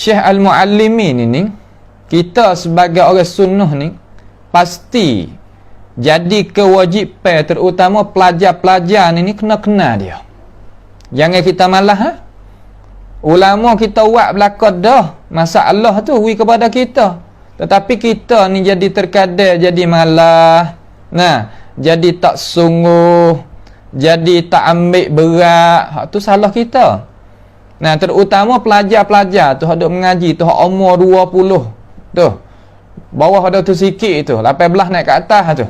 Syekh Al-Muallimin ini, kita sebagai orang sunnah ni pasti jadi kewajipan, terutama pelajar-pelajar ni kena kenal dia. Jangan kita malah ulama kita buat belakang dah masalah tu wi kepada kita, tetapi kita ni jadi terkadang jadi malah, jadi tak sungguh, jadi tak ambil berat. Hak tu salah kita. Terutama pelajar-pelajar tu hendak mengaji tu hak umur 20 tu, bawah ada tu sikit tu, 18 naik ke atas tu.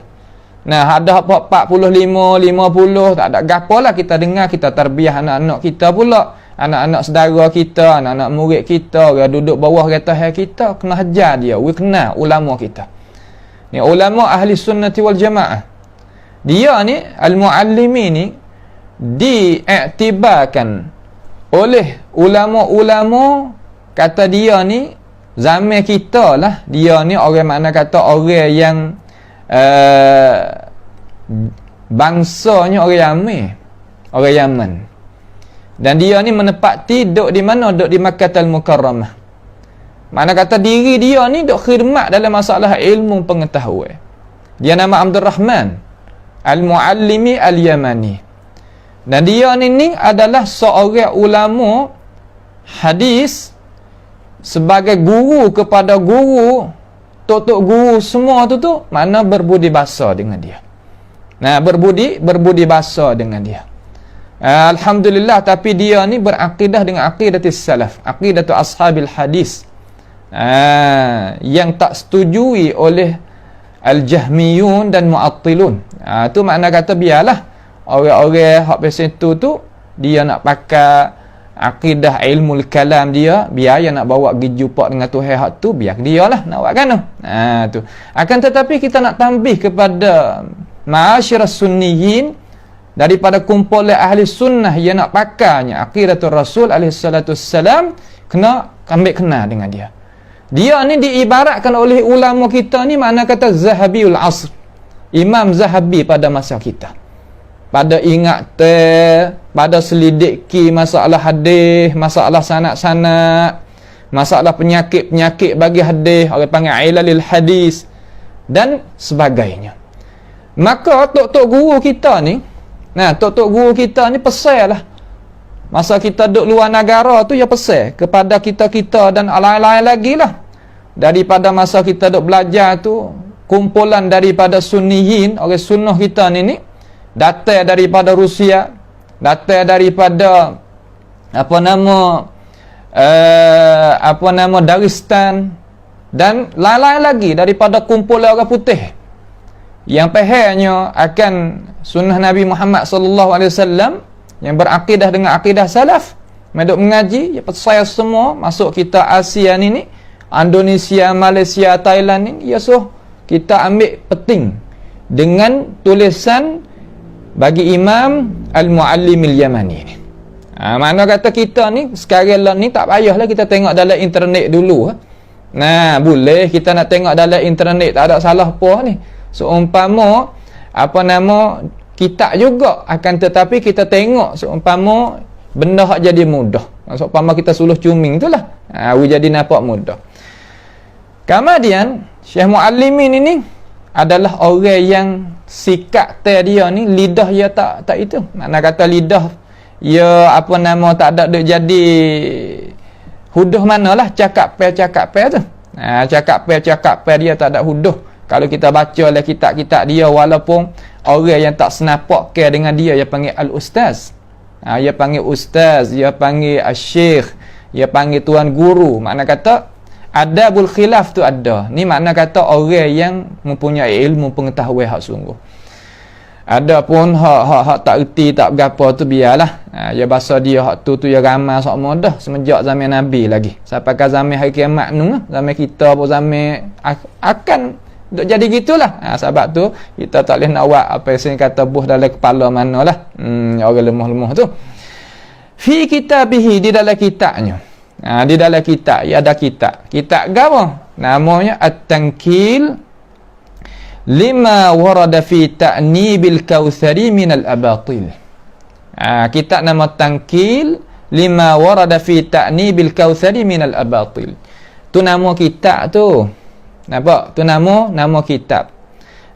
Ada 45, 50, tak ada gapo lah kita dengar, kita tarbiyah anak-anak kita pula, anak-anak saudara kita, anak-anak murid kita, orang duduk bawah kata kita, kena hajar dia, kenal ulama kita. Ni ulama ahli sunnati wal jamaah. Dia ni Al-Muallimi ni diiktibarkan oleh ulama-ulama, kata dia ni zaman kita lah, dia ni orang mana kata orang yang bangsanya orang Yaman, orang Yaman. Dan dia ni menepati duduk di mana? Duduk di Makkah Al-Mukarramah. Mana kata diri dia ni duk khidmat dalam masalah ilmu pengetahuan. Dia nama Abdul Rahman Al-Muallimi Al-Yamani. Dan dia ni adalah seorang ulama hadis, sebagai guru kepada guru, tok-tok guru semua tu mana berbudi bahasa dengan dia. Berbudi bahasa dengan dia. Alhamdulillah, tapi dia ni berakidah dengan aqidatus salaf, aqidatu ashabil hadis, yang tak setujui oleh al-jahmiyun dan mu'attilun. Tu makna kata biarlah orang-orang hak pasal tu dia nak pakai akidah ilmu kalam dia, biar yang nak bawa pergi jumpa dengan Tuhan hak tu, biar dia lah nak buat kan tu. Akan tetapi kita nak tambih kepada ma'asyiras sunniyin, daripada kumpulan ahli sunnah yang nak pakainya aqidatul Rasul alaihi salatu wassalam, kena ambil kenal dengan dia. Dia ni diibaratkan oleh ulama kita ni makna kata Zahabiul Asr, Imam Zahabi pada masa kita, pada ingat pada selidiki masalah hadis, masalah sanad-sanad, masalah penyakit-penyakit bagi hadis, orang panggil ilalil hadis dan sebagainya. Maka tok-tok guru kita ni, tok-tok guru kita ni pesan lah, masa kita duduk luar negara tu, ya pesan kepada kita-kita dan lain-lain lagi lah, daripada masa kita duduk belajar tu, kumpulan daripada sunniyin, orang sunnah kita ni datang daripada Rusia, datang daripada Dagestan dan lain-lain lagi, daripada kumpulan orang putih yang pahamnya akan sunnah Nabi Muhammad sallallahu alaihi wasallam, yang berakidah dengan akidah salaf, medok mengaji, ya percaya semua masuk kita Asia ni, Indonesia, Malaysia, Thailand ni, ya kita ambil penting dengan tulisan bagi Imam Al-Muallim Al-Yamani ni. Mana kata kita ni sekarang ni tak payahlah kita tengok dalam internet dulu. Boleh kita nak tengok dalam internet, tak ada salah apa ni. Seumpama kitab juga, akan tetapi kita tengok seumpama benda hak jadi mudah. Seumpama kita suluh cuming itulah, jadi nampak mudah. Kemudian Syekh Muallimin ini adalah orang yang sikap dia ni, lidah dia tak itu. Mana kata lidah ya tak ada duk jadi huduh manalah, cakap pe tu. Cakap pe dia tak ada huduh. Kalau kita baca lah kitab-kitab dia, walaupun orang yang tak senapak ke dengan dia, dia panggil al-ustaz. Dia panggil ustaz, dia panggil asy-syekh, dia panggil tuan guru. Makna kata adabul khilaf tu ada. Ni makna kata orang yang mempunyai ilmu pengetahuan hak sungguh. Ada pun hak tak erti, tak berapa tu biarlah. Ya bahasa dia hak tu ya ramai sama dah semenjak zaman Nabi lagi. Sampai ke zaman hari kiamat nu, zaman kita pun zaman akan duk jadi gitulah. Sebab tu kita tak boleh nak buat apa yang kata buh dalam kepala manalah. Orang lemah-lemah tu. Fi kitabihi, di dalam kitabnya. Di dalam kitab ada kitab. Kitab gapo? Namanya At-Tankil lima warada fi ta'nibil kautsari minal abatil. Kitab nama Tankil lima warada fi ta'nibil kautsari minal abatil. Tu nama kitab tu. Nampak? Tu nama kitab.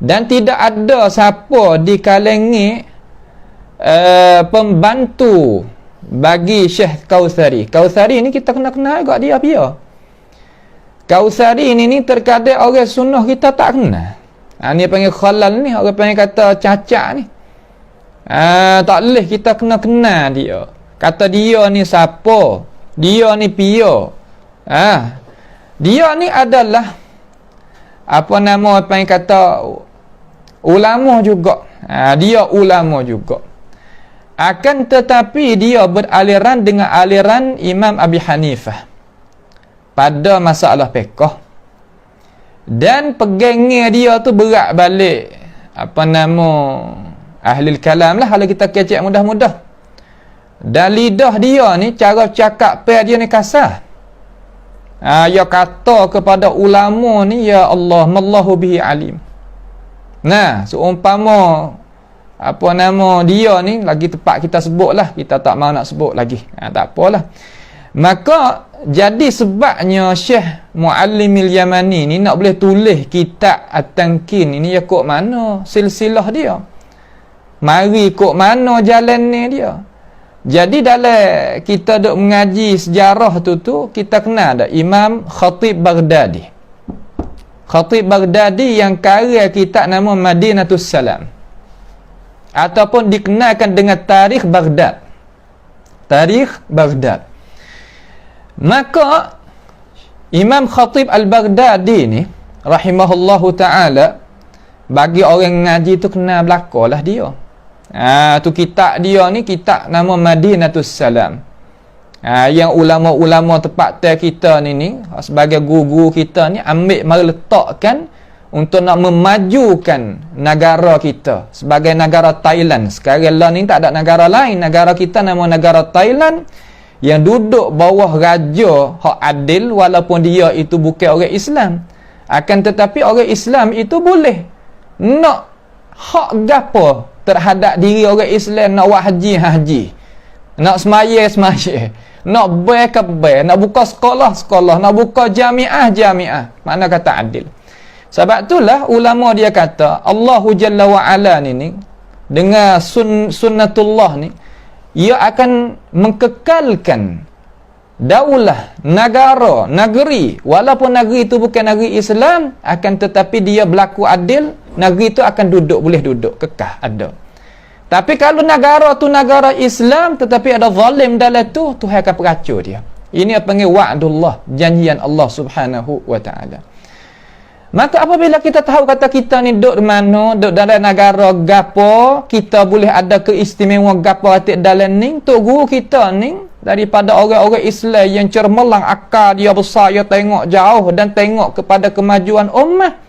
Dan tidak ada siapa di kalangan pembantu bagi Syekh Kautsari. Kautsari ni kita kena kenal juga dia apa. Kautsari ni terkadang orang sunnah kita tak kenal. Ni panggil khalal ni, orang panggil kata cacat ni. Tak boleh kita kena kenal dia. Kata dia ni siapa? Dia ni pia. Dia ni adalah apa yang kata ulama juga. Dia ulama juga. Akan tetapi dia beraliran dengan aliran Imam Abi Hanifah pada masalah fiqh. Dan pegangnya dia tu berat balik ahli kalam lah, kalau kita kecek mudah-mudah. Dan lidah dia ni, cara cakap dia ni kasar. Ya kata kepada ulama ni, ya Allah, mallahu bihi alim. Nah, seumpama dia ni, lagi tepat kita sebut lah, kita tak mahu nak sebut lagi, tak apalah. Maka jadi sebabnya Syekh Muallimil Yamani ni nak boleh tulis kitab At-Tankin ini, ya kok mana silsilah dia, mari kok mana jalan ni dia. Jadi dalam kita duk mengaji sejarah tu kita kenal dah Imam Khatib Baghdadi. Khatib Baghdadi yang karya kitab nama Madinatus Salam, ataupun dikenalkan dengan Tarikh Baghdad. Tarikh Baghdad. Maka Imam Khatib Al-Baghdadi ni rahimahullahu ta'ala, bagi orang ngaji tu kenal belakalah dia. Tu kitab dia ni, kitab nama Madinatus Salam. Yang ulama-ulama tempat kita ni sebagai guru kita ni ambil mari letakkan untuk nak memajukan negara kita sebagai negara Thailand. Sekarang lah ni tak ada negara lain, negara kita nama negara Thailand yang duduk bawah raja hak adil, walaupun dia itu bukan orang Islam. Akan tetapi orang Islam itu boleh nak hak gapo terhadap diri orang Islam, nak buat haji, nak semaya, nak bayar ke bayar, nak buka sekolah, nak buka jamiah. Mana kata adil. Sebab itulah ulama dia kata Allahu Jalla wa Ala ni dengan sunnatullah ni, ia akan mengkekalkan daulah, negara, negeri, walaupun negeri itu bukan negeri Islam, akan tetapi dia berlaku adil, negeri itu akan boleh duduk kekal ada. Tapi kalau negara tu negara Islam tetapi ada zalim dalam tu, Tuhan akan peracur dia. Ini apa panggil wa'dullah, janjian Allah Subhanahu wa taala. Maka apabila kita tahu kata kita ni duduk di mana, duduk dalam negara gapo, kita boleh ada keistimewaan gapo atik dalam ni, tu guru kita ni daripada orang-orang Islam yang cermelang akal dia besar, dia tengok jauh dan tengok kepada kemajuan ummah.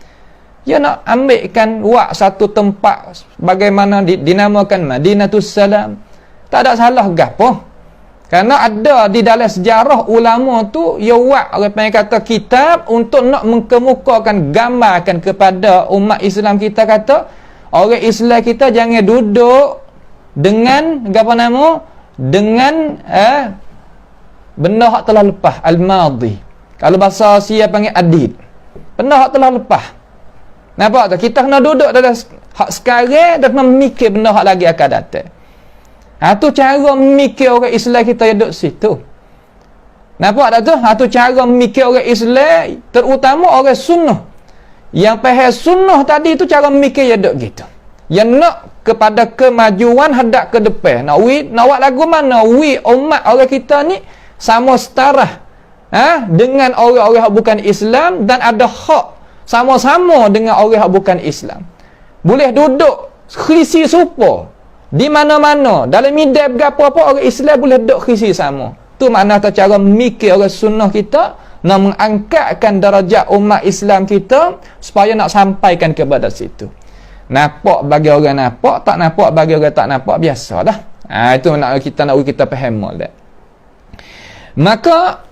Dia nak ambilkan satu tempat bagaimana dinamakan Madinatus Salam. Tak ada salah gapo. Kerana ada di dalam sejarah ulama tu, ya orang panggil kata kitab untuk nak mengemukakan, gambarkan kepada umat Islam kita, kata orang Islam kita jangan duduk dengan dengan benda hak telah lepas, al-madhi. Kalau bahasa Asia panggil adid, benda hak telah lepas. Nampak tak? Kita kena duduk dalam hak sekarang dan memikir benda hak lagi akan datang. Tu cara memikir orang Islam kita yang duduk situ. Nampak tak tu? Tu cara memikir orang Islam, terutama orang sunnah. Yang pahal sunnah tadi tu cara memikir yang duduk gitu. Yang nak kepada kemajuan hadap ke depan. Nak buat lagu mana? Umat orang kita ni sama setara dengan orang-orang yang bukan Islam, dan ada hak sama-sama dengan orang yang bukan Islam. Boleh duduk khisi serupa di mana-mana, dalam midab apa-apa orang Islam boleh duduk khisi sama. Tu makna cara mikir orang sunnah kita, nak mengangkatkan darjat umat Islam kita supaya nak sampaikan kepada situ. Nampak bagi orang nampak, tak nampak bagi orang tak nampak, biasalah. Itu kita nak faham dah. Maka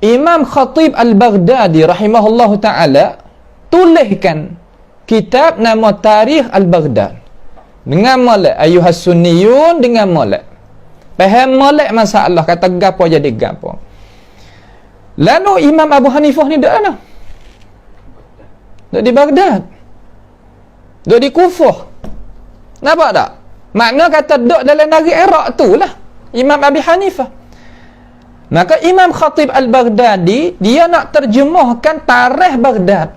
Imam Khatib Al-Baghdadi rahimahullahu ta'ala tuliskan kitab nama Tarikh Al-Baghdad dengan molek ayuhas sunniyun, dengan molek Faham molek masalah, kata gapo jadi gapo. Lalu Imam Abu Hanifah ni dak mana? Dak di Baghdad. Dak di Kufah. Nampak tak? Makna kata dak dalam negeri Iraq tu lah Imam Abi Hanifah. Maka Imam Khatib Al-Baghdadi dia nak terjemahkan tarikh Baghdad.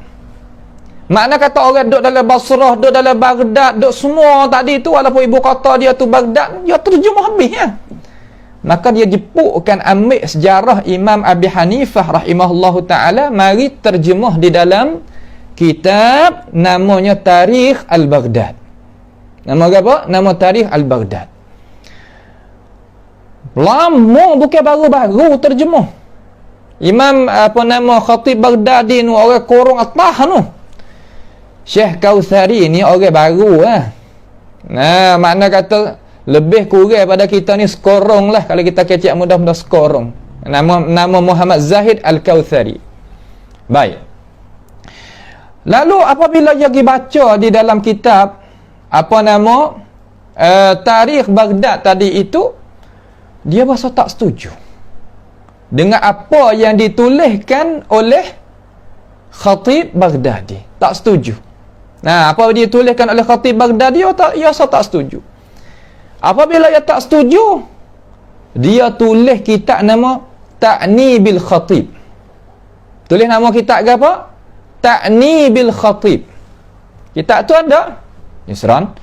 Makna kata orang duduk dalam Basrah, duduk dalam Baghdad, duduk semua tadi tu, walaupun ibu kota dia tu Baghdad, dia terjemah habis ya. Maka dia jepukkan ambil sejarah Imam Abi Hanifah rahimahullahu ta'ala, mari terjemah di dalam kitab namanya Tarikh Al-Baghdad. Nama apa? Nama Tarikh Al-Baghdad. Lama, bukan baru-baru terjemah. Imam apa nama Khatib Baghdadi ni orang korong atas tu. Syekh Kautsari ni orang baru lah. Nah, makna kata lebih kurang pada kita ni sekorong lah. Kalau kita kecek mudah-mudah sekorong. Nama Muhammad Zahid Al-Kautsari. Baik. Lalu apabila dia pergi baca di dalam kitab apa nama Tarikh Baghdad tadi itu, dia rasa tak setuju dengan apa yang dituliskan oleh Khatib Baghdadi. Tak setuju. Nah, apa dia tuliskan oleh Khatib Baghdadi, dia rasa tak setuju. Apabila dia tak setuju, dia tulis kitab nama Ta'nibil Khatib. Tulis nama kitab ke apa? Ta'nibil Khatib. Kitab tu ada Yusran.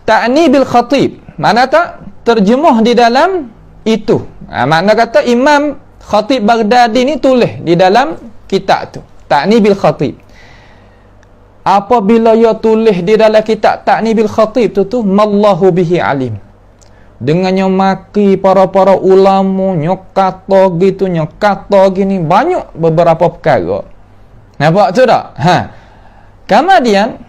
Ta'nibil Khatib. Mana tak? Terjemah di dalam itu. Makna kata Imam Khatib Baghdadi ni tulis di dalam kitab tu. Ta'nibil Khatib. Apabila ia tulis di dalam kitab Ta'nibil Khatib tu mallahu bihi alim. Dengannya maki para-para ulama, nyokata gitu, nyokata gini, banyak beberapa perkara. Nampak tu tak? Kemudian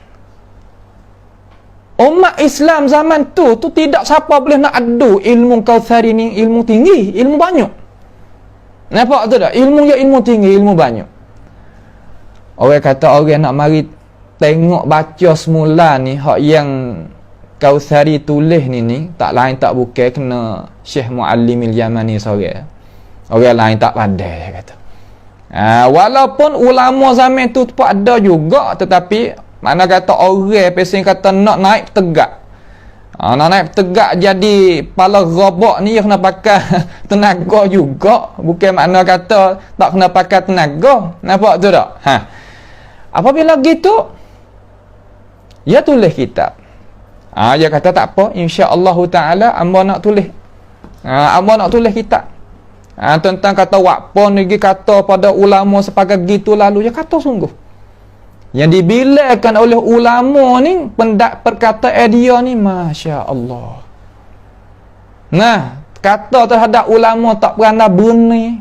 umat Islam zaman tu tidak siapa boleh nak adu ilmu Kautsari ni, ilmu tinggi, ilmu banyak. Nampak tu tak? Ilmu ya ilmu tinggi, ilmu banyak. Orang kata orang nak mari tengok baca semula ni hak yang Kautsari tulis ni tak lain tak bukan kena Syekh Muallimil Yamani seorang. Orang lain tak pandai kata. Walaupun ulama zaman tu pun ada juga, tetapi mana kata orang pesing kata nak naik tegak. Nak naik tegak jadi kepala robot ni, dia kena pakai tenaga juga. Bukan makna kata tak kena pakai tenaga. Nampak tu tak? Apabila gitu, dia tulis kitab. Dia kata tak apa, insya-Allah taala amba nak tulis. Amba nak tulis kitab. Tentang kata wakpon lagi kata pada ulama sepakat gitu lalu, dia kata sungguh. Yang dibilangkan oleh ulama ni perkataan dia ni masya-Allah. Nah, kata terhadap ulama tak pernah benar.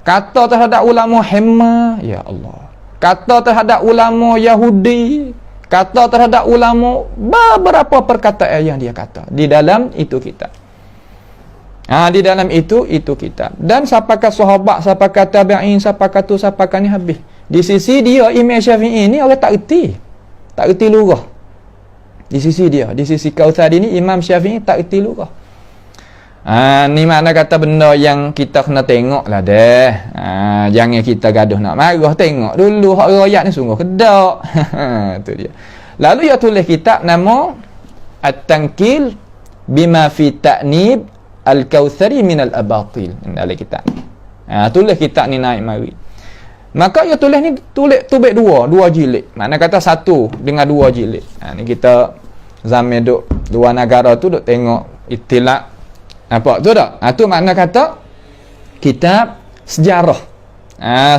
Kata terhadap ulama hema, ya Allah. Kata terhadap ulama Yahudi, kata terhadap ulama beberapa perkataan yang dia kata di dalam itu kitab. Di dalam itu kitab. Dan siapakah sahabat, siapakah tabi'in, siapakah tu, siapakah ni habis. Di sisi dia Imam Syafi'i ni orang tak reti lurah. Di sisi dia, di sisi Kautsari ni Imam Syafi'i tak reti lurah. Ni makna kata benda yang kita kena tengok lah deh. Jangan kita gaduh nak marah, tengok dulu hak royak ni sungguh kedak. Tu dia. Lalu dia tulis kitab nama At-Tankil bima fi ta'nib Al-Kautsari min al-abatil. Dalam kitab ni. Tulis kitab ni naik mari. Maka dia tulis ni tubik dua jilid. Makna kata satu dengan dua jilid. Ni kita zaman duk dua negara tu duk tengok itilaf. Nampak tu tak? Tu makna kata kitab sejarah.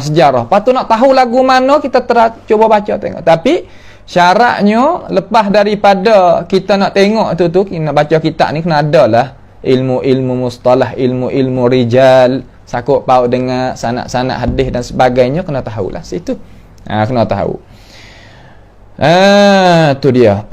Sejarah. Lepas tu nak tahu lagu mana kita cuba baca tengok. Tapi syaratnya lepas daripada kita nak tengok tu kita nak baca kitab ni kena ada lah ilmu-ilmu mustalah, ilmu-ilmu rijal, sakut paut dengan sanad-sanad hadis dan sebagainya, kena tahulah situ. Kena tahu. Tu dia.